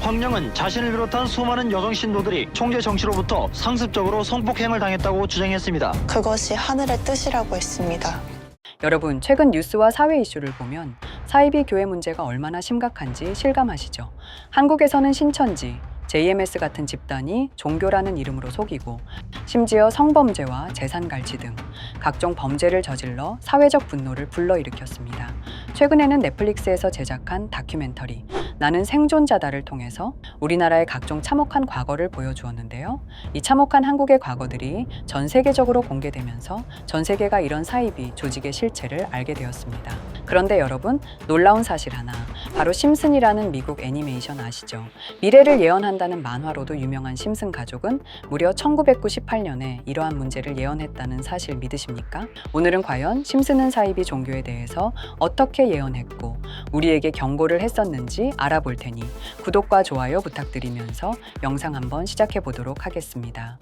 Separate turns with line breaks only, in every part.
황령은 자신을 비롯한 수많은 여성 신도들이 총재 정씨로부터 상습적으로 성폭행을 당했다고 주장했습니다.
그것이 하늘의 뜻이라고 했습니다.
여러분, 최근 뉴스와 사회 이슈를 보면 사이비 교회 문제가 얼마나 심각한지 실감하시죠? 한국에서는 신천지, JMS 같은 집단이 종교라는 이름으로 속이고 심지어 성범죄와 재산 갈취 등 각종 범죄를 저질러 사회적 분노를 불러일으켰습니다. 최근에는 넷플릭스에서 제작한 다큐멘터리 나는 생존자다를 통해서 우리나라의 각종 참혹한 과거를 보여주었는데요. 이 참혹한 한국의 과거들이 전 세계적으로 공개되면서 전 세계가 이런 사이비 조직의 실체를 알게 되었습니다. 그런데 여러분, 놀라운 사실 하나, 바로 심슨이라는 미국 애니메이션 아시죠? 미래를 예언한다는 만화로도 유명한 심슨 가족은 무려 1998년에 이러한 문제를 예언했다는 사실 믿으십니까? 오늘은 과연 심슨은 사이비 종교에 대해서 어떻게 예언했고 우리에게 경고를 했었는지 알아볼 테니 구독과 좋아요 부탁드리면서 영상 한번 시작해 보도록 하겠습니다.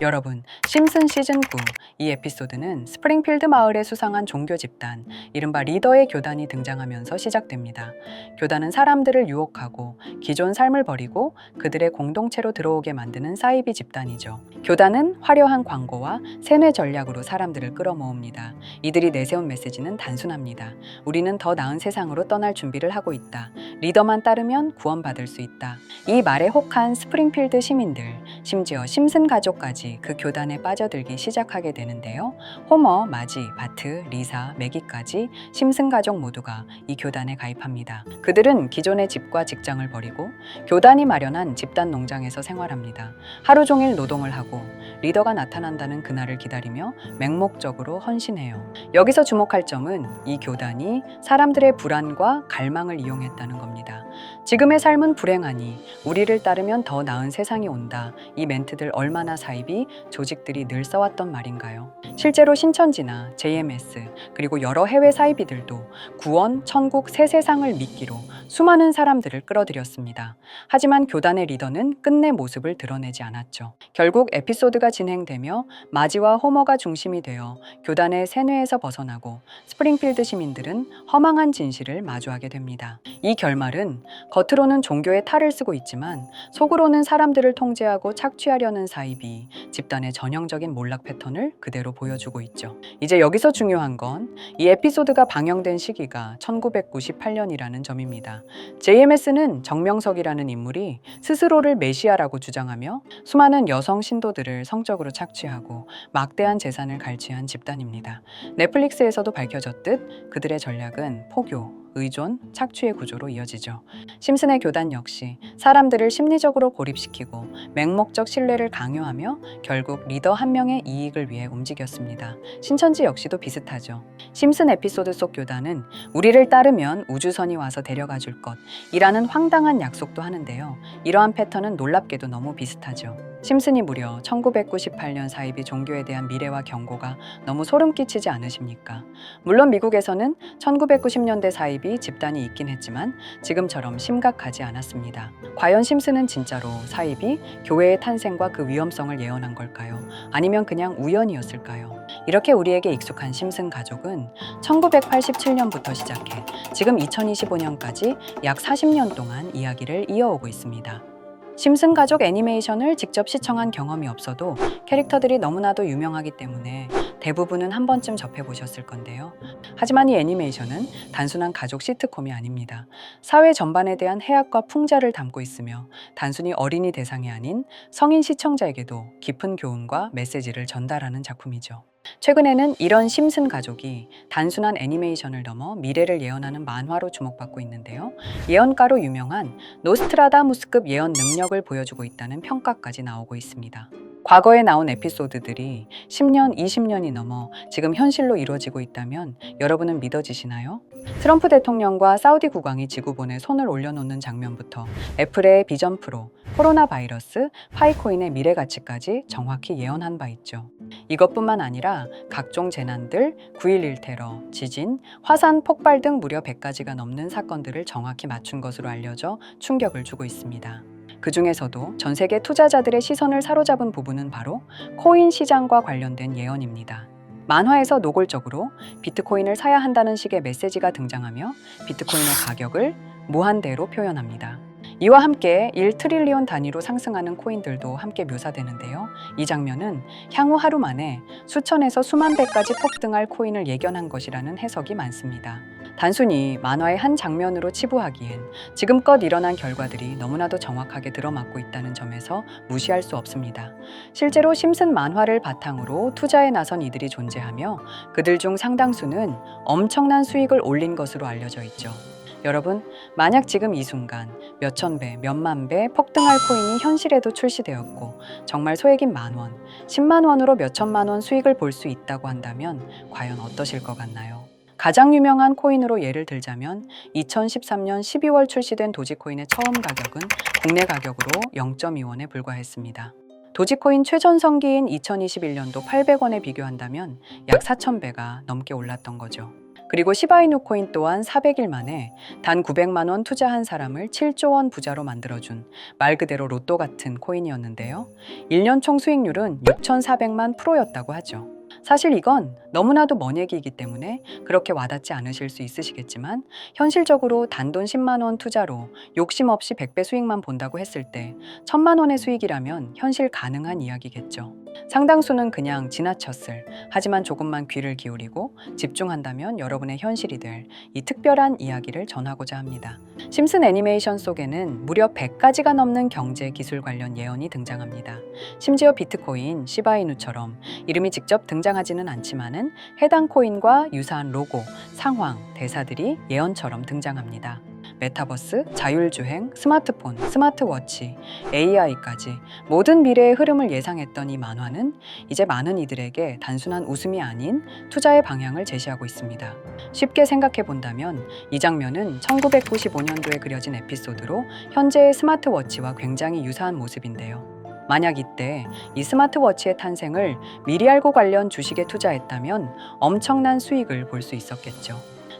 여러분, 심슨 시즌 9, 이 에피소드는 스프링필드 마을에 수상한 종교 집단, 이른바 리더의 교단이 등장하면서 시작됩니다. 교단은 사람들을 유혹하고 기존 삶을 버리고 그들의 공동체로 들어오게 만드는 사이비 집단이죠. 교단은 화려한 광고와 세뇌 전략으로 사람들을 끌어모읍니다. 이들이 내세운 메시지는 단순합니다. 우리는 더 나은 세상으로 떠날 준비를 하고 있다. 리더만 따르면 구원받을 수 있다. 이 말에 혹한 스프링필드 시민들, 심지어 심슨 가족까지 그 교단에 빠져들기 시작하게 되는데요. 호머, 마지, 바트, 리사, 매기까지 심슨 가족 모두가 이 교단에 가입합니다. 그들은 기존의 집과 직장을 버리고 교단이 마련한 집단 농장에서 생활합니다. 하루 종일 노동을 하고 리더가 나타난다는 그날을 기다리며 맹목적으로 헌신해요. 여기서 주목할 점은 이 교단이 사람들의 불안과 갈망을 이용했다는 겁니다. 지금의 삶은 불행하니 우리를 따르면 더 나은 세상이 온다. 이 멘트들 얼마나 사이비 조직들이 늘 써왔던 말인가요? 실제로 신천지나 JMS 그리고 여러 해외 사이비들도 구원, 천국, 새 세상을 믿기로 수많은 사람들을 끌어들였습니다. 하지만 교단의 리더는 끝내 모습을 드러내지 않았죠. 결국 에피소드가 진행되며 마지와 호머가 중심이 되어 교단의 세뇌에서 벗어나고 스프링필드 시민들은 허망한 진실을 마주하게 됩니다. 이 결말은 겉으로는 종교의 탈을 쓰고 있지만 속으로는 사람들을 통제하고 착취하려는 사이비 집단의 전형적인 몰락 패턴을 그대로 보여주고 있죠. 이제 여기서 중요한 건 이 에피소드가 방영된 시기가 1998년이라는 점입니다. JMS는 정명석이라는 인물이 스스로를 메시아라고 주장하며 수많은 여성 신도들을 성적으로 착취하고 막대한 재산을 갈취한 집단입니다. 넷플릭스에서도 밝혀졌듯 그들의 전략은 포교, 의존, 착취의 구조로 이어지죠. 심슨의 교단 역시 사람들을 심리적으로 고립시키고 맹목적 신뢰를 강요하며 결국 리더 한 명의 이익을 위해 움직였습니다. 신천지 역시도 비슷하죠. 심슨 에피소드 속 교단은 우리를 따르면 우주선이 와서 데려가 줄 것이라는 황당한 약속도 하는데요. 이러한 패턴은 놀랍게도 너무 비슷하죠. 심슨이 무려 1998년 사이비 종교에 대한 미래와 경고가 너무 소름 끼치지 않으십니까? 물론 미국에서는 1990년대 사이비 집단이 있긴 했지만 지금처럼 심각하지 않았습니다. 과연 심슨은 진짜로 사이비, 교회의 탄생과 그 위험성을 예언한 걸까요? 아니면 그냥 우연이었을까요? 이렇게 우리에게 익숙한 심슨 가족은 1987년부터 시작해 지금 2025년까지 약 40년 동안 이야기를 이어오고 있습니다. 심슨 가족 애니메이션을 직접 시청한 경험이 없어도 캐릭터들이 너무나도 유명하기 때문에 대부분은 한 번쯤 접해보셨을 건데요. 하지만 이 애니메이션은 단순한 가족 시트콤이 아닙니다. 사회 전반에 대한 해악과 풍자를 담고 있으며 단순히 어린이 대상이 아닌 성인 시청자에게도 깊은 교훈과 메시지를 전달하는 작품이죠. 최근에는 이런 심슨 가족이 단순한 애니메이션을 넘어 미래를 예언하는 만화로 주목받고 있는데요. 예언가로 유명한 노스트라다무스급 예언 능력을 보여주고 있다는 평가까지 나오고 있습니다. 과거에 나온 에피소드들이 10년, 20년이 넘어 지금 현실로 이루어지고 있다면 여러분은 믿어지시나요? 트럼프 대통령과 사우디 국왕이 지구본에 손을 올려놓는 장면부터 애플의 비전 프로, 코로나 바이러스, 파이코인의 미래 가치까지 정확히 예언한 바 있죠. 이것뿐만 아니라 각종 재난들, 9.11 테러, 지진, 화산 폭발 등 무려 100가지가 넘는 사건들을 정확히 맞춘 것으로 알려져 충격을 주고 있습니다. 그 중에서도 전 세계 투자자들의 시선을 사로잡은 부분은 바로 코인 시장과 관련된 예언입니다. 만화에서 노골적으로 비트코인을 사야 한다는 식의 메시지가 등장하며 비트코인의 가격을 무한대로 표현합니다. 이와 함께 1트릴리온 단위로 상승하는 코인들도 함께 묘사되는데요. 이 장면은 향후 하루 만에 수천에서 수만 배까지 폭등할 코인을 예견한 것이라는 해석이 많습니다. 단순히 만화의 한 장면으로 치부하기엔 지금껏 일어난 결과들이 너무나도 정확하게 들어맞고 있다는 점에서 무시할 수 없습니다. 실제로 심슨 만화를 바탕으로 투자에 나선 이들이 존재하며 그들 중 상당수는 엄청난 수익을 올린 것으로 알려져 있죠. 여러분, 만약 지금 이 순간 몇천 배, 몇만 배 폭등할 코인이 현실에도 출시되었고 정말 소액인 만 원, 10만 원으로 몇천만 원 수익을 볼 수 있다고 한다면 과연 어떠실 것 같나요? 가장 유명한 코인으로 예를 들자면 2013년 12월 출시된 도지코인의 처음 가격은 국내 가격으로 0.2원에 불과했습니다. 도지코인 최전성기인 2021년도 800원에 비교한다면 약 4,000배가 넘게 올랐던 거죠. 그리고 시바이누 코인 또한 400일 만에 단 900만 원 투자한 사람을 7조 원 부자로 만들어준 말 그대로 로또 같은 코인이었는데요. 1년 총 수익률은 6,400만 프로였다고 하죠. 사실 이건 너무나도 먼 얘기이기 때문에 그렇게 와닿지 않으실 수 있으시겠지만 현실적으로 단돈 10만 원 투자로 욕심 없이 100배 수익만 본다고 했을 때 1,000만 원의 수익이라면 현실 가능한 이야기겠죠. 상당수는 그냥 지나쳤을, 하지만 조금만 귀를 기울이고 집중한다면 여러분의 현실이 될 이 특별한 이야기를 전하고자 합니다. 심슨 애니메이션 속에는 무려 100가지가 넘는 경제 기술 관련 예언이 등장합니다. 심지어 비트코인, 시바이누처럼 이름이 직접 등장하지는 않지만은 해당 코인과 유사한 로고, 상황, 대사들이 예언처럼 등장합니다. 메타버스, 자율주행, 스마트폰, 스마트워치, AI까지 모든 미래의 흐름을 예상했던 이 만화는 이제 많은 이들에게 단순한 웃음이 아닌 투자의 방향을 제시하고 있습니다. 쉽게 생각해 본다면 이 장면은 1995년도에 그려진 에피소드로 현재의 스마트워치와 굉장히 유사한 모습인데요. 만약 이때 이 스마트워치의 탄생을 미리 알고 관련 주식에 투자했다면 엄청난 수익을 볼 수 있었겠죠.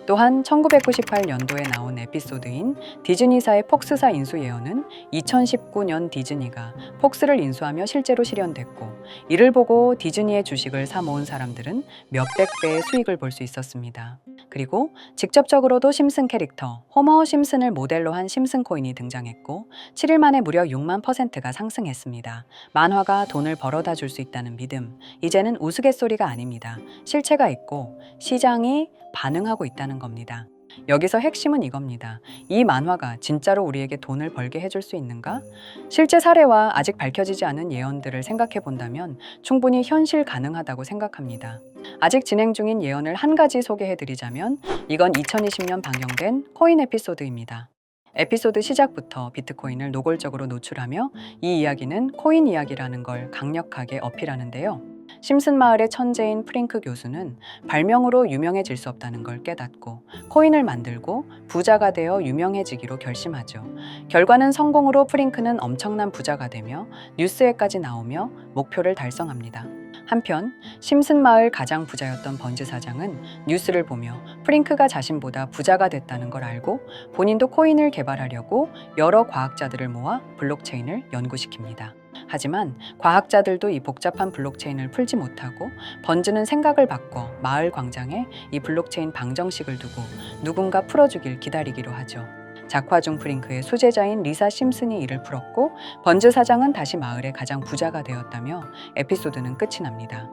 또한 1998년도에 나온 에피소드인 디즈니사의 폭스사 인수 예언은 2019년 디즈니가 폭스를 인수하며 실제로 실현됐고 이를 보고 디즈니의 주식을 사 모은 사람들은 몇백 배의 수익을 볼 수 있었습니다. 그리고 직접적으로도 심슨 캐릭터 호머 심슨을 모델로 한 심슨 코인이 등장했고 7일 만에 무려 6만 %가 상승했습니다. 만화가 돈을 벌어다 줄 수 있다는 믿음, 이제는 우스갯소리가 아닙니다. 실체가 있고 시장이 반응하고 있다는 겁니다. 여기서 핵심은 이겁니다. 이 만화가 진짜로 우리에게 돈을 벌게 해줄 수 있는가? 실제 사례와 아직 밝혀지지 않은 예언들을 생각해 본다면 충분히 현실 가능하다고 생각합니다. 아직 진행 중인 예언을 한 가지 소개해 드리자면 이건 2020년 방영된 코인 에피소드입니다. 에피소드 시작부터 비트코인을 노골적으로 노출하며 이 이야기는 코인 이야기라는 걸 강력하게 어필하는데요. 심슨 마을의 천재인 프링크 교수는 발명으로 유명해질 수 없다는 걸 깨닫고 코인을 만들고 부자가 되어 유명해지기로 결심하죠. 결과는 성공으로 프링크는 엄청난 부자가 되며 뉴스에까지 나오며 목표를 달성합니다. 한편 심슨 마을 가장 부자였던 번즈 사장은 뉴스를 보며 프링크가 자신보다 부자가 됐다는 걸 알고 본인도 코인을 개발하려고 여러 과학자들을 모아 블록체인을 연구시킵니다. 하지만 과학자들도 이 복잡한 블록체인을 풀지 못하고 번즈는 생각을 바꿔 마을 광장에 이 블록체인 방정식을 두고 누군가 풀어주길 기다리기로 하죠. 작화 중 프링크의 수제자인 리사 심슨이 이를 풀었고 번즈 사장은 다시 마을의 가장 부자가 되었다며 에피소드는 끝이 납니다.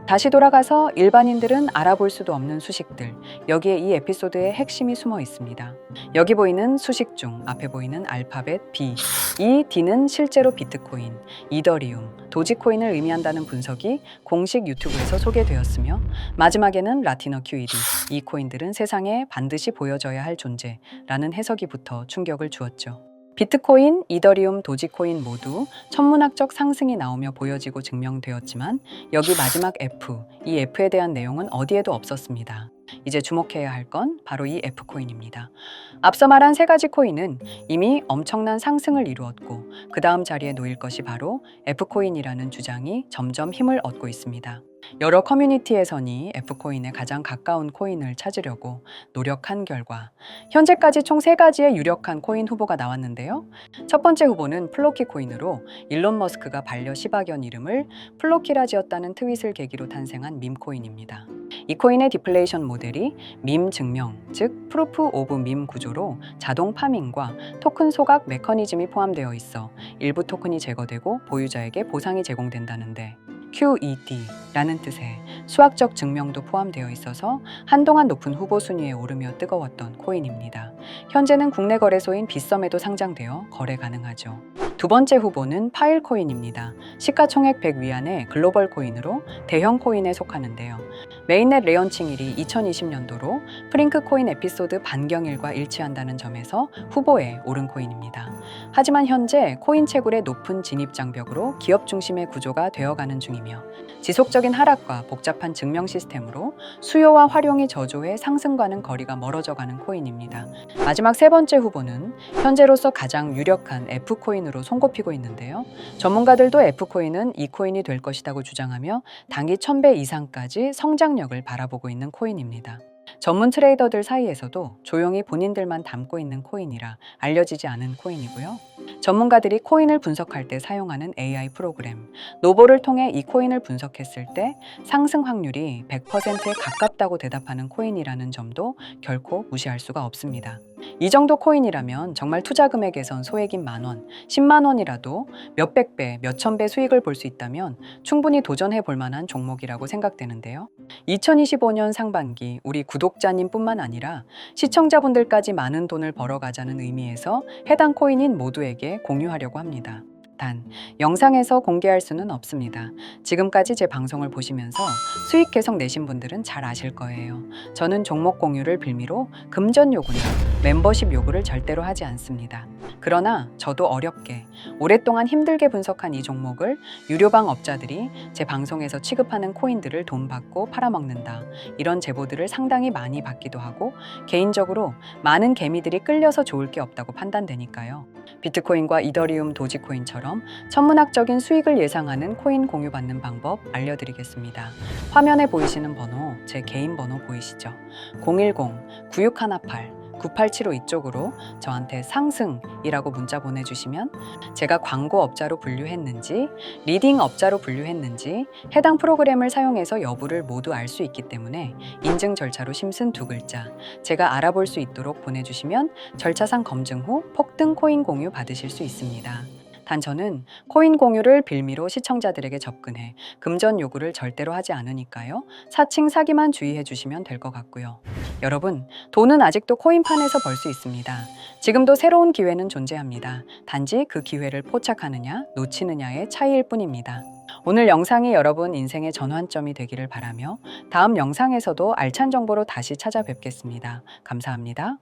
다시 돌아가서 일반인들은 알아볼 수도 없는 수식들, 여기에 이 에피소드의 핵심이 숨어 있습니다. 여기 보이는 수식 중 앞에 보이는 알파벳 B, 이 D는 실제로 비트코인, 이더리움, 도지코인을 의미한다는 분석이 공식 유튜브에서 소개되었으며 마지막에는 라티너 QED, 이 코인들은 세상에 반드시 보여져야 할 존재라는 해석이 붙어 충격을 주었죠. 비트코인, 이더리움, 도지코인 모두 천문학적 상승이 나오며 보여지고 증명되었지만 여기 마지막 F, 이 F에 대한 내용은 어디에도 없었습니다. 이제 주목해야 할 건 바로 이 F코인입니다. 앞서 말한 세 가지 코인은 이미 엄청난 상승을 이루었고 그 다음 자리에 놓일 것이 바로 F코인이라는 주장이 점점 힘을 얻고 있습니다. 여러 커뮤니티에서는 F코인에 가장 가까운 코인을 찾으려고 노력한 결과 현재까지 총 3가지의 유력한 코인 후보가 나왔는데요. 첫 번째 후보는 플로키 코인으로 일론 머스크가 반려 시바견 이름을 플로키라 지었다는 트윗을 계기로 탄생한 밈코인입니다. 이 코인의 디플레이션 모델이 밈 증명, 즉 프루프 오브 밈 구조로 자동 파밍과 토큰 소각 메커니즘이 포함되어 있어 일부 토큰이 제거되고 보유자에게 보상이 제공된다는데 QED라는 뜻의 수학적 증명도 포함되어 있어서 한동안 높은 후보 순위에 오르며 뜨거웠던 코인입니다. 현재는 국내 거래소인 빗썸에도 상장되어 거래 가능하죠. 두 번째 후보는 파일코인입니다. 시가총액 100 위안의 글로벌 코인으로 대형 코인에 속하는데요. 메인넷 레언칭일이 2020년도로 프링크 코인 에피소드 반경일과 일치한다는 점에서 후보에 오른 코인입니다. 하지만 현재 코인 채굴의 높은 진입 장벽으로 기업 중심의 구조가 되어가는 중이며 지속적인 하락과 복잡한 증명 시스템으로 수요와 활용이 저조해 상승과는 거리가 멀어져가는 코인입니다. 마지막 세 번째 후보는 현재로서 가장 유력한 F코인으로 손꼽히고 있는데요. 전문가들도 F코인은 이 코인이 될 것이라고 주장하며 단기 1000배 이상까지 성장력을 바라보고 있는 코인입니다. 전문 트레이더들 사이에서도 조용히 본인들만 담고 있는 코인이라 알려지지 않은 코인이고요. 전문가들이 코인을 분석할 때 사용하는 AI 프로그램 노보를 통해 이 코인을 분석했을 때 상승 확률이 100%에 가깝다고 대답하는 코인이라는 점도 결코 무시할 수가 없습니다. 이 정도 코인이라면 정말 투자 금액에선 소액인 만원, 10만 원이라도 몇백 배, 몇천 배 수익을 볼 수 있다면 충분히 도전해 볼 만한 종목이라고 생각되는데요. 2025년 상반기 우리 구독자님뿐만 아니라 시청자분들까지 많은 돈을 벌어가자는 의미에서 해당 코인인 모두에게 공유하려고 합니다. 단, 영상에서 공개할 수는 없습니다. 지금까지 제 방송을 보시면서 수익 계속 내신 분들은 잘 아실 거예요. 저는 종목 공유를 빌미로 금전 요구나 멤버십 요구를 절대로 하지 않습니다. 그러나 저도 어렵게 오랫동안 힘들게 분석한 이 종목을 유료방 업자들이 제 방송에서 취급하는 코인들을 돈 받고 팔아먹는다. 이런 제보들을 상당히 많이 받기도 하고 개인적으로 많은 개미들이 끌려서 좋을 게 없다고 판단되니까요. 비트코인과 이더리움, 도지코인처럼 천문학적인 수익을 예상하는 코인 공유받는 방법 알려드리겠습니다. 화면에 보이시는 번호, 제 개인 번호 보이시죠? 010-9618-9875 이쪽으로 저한테 상승이라고 문자 보내주시면 제가 광고 업자로 분류했는지 리딩 업자로 분류했는지 해당 프로그램을 사용해서 여부를 모두 알 수 있기 때문에 인증 절차로 심슨 두 글자 제가 알아볼 수 있도록 보내주시면 절차상 검증 후 폭등 코인 공유 받으실 수 있습니다. 단 저는 코인 공유를 빌미로 시청자들에게 접근해 금전 요구를 절대로 하지 않으니까요. 사칭 사기만 주의해 주시면 될 것 같고요. 여러분, 돈은 아직도 코인판에서 벌 수 있습니다. 지금도 새로운 기회는 존재합니다. 단지 그 기회를 포착하느냐, 놓치느냐의 차이일 뿐입니다. 오늘 영상이 여러분 인생의 전환점이 되기를 바라며 다음 영상에서도 알찬 정보로 다시 찾아뵙겠습니다. 감사합니다.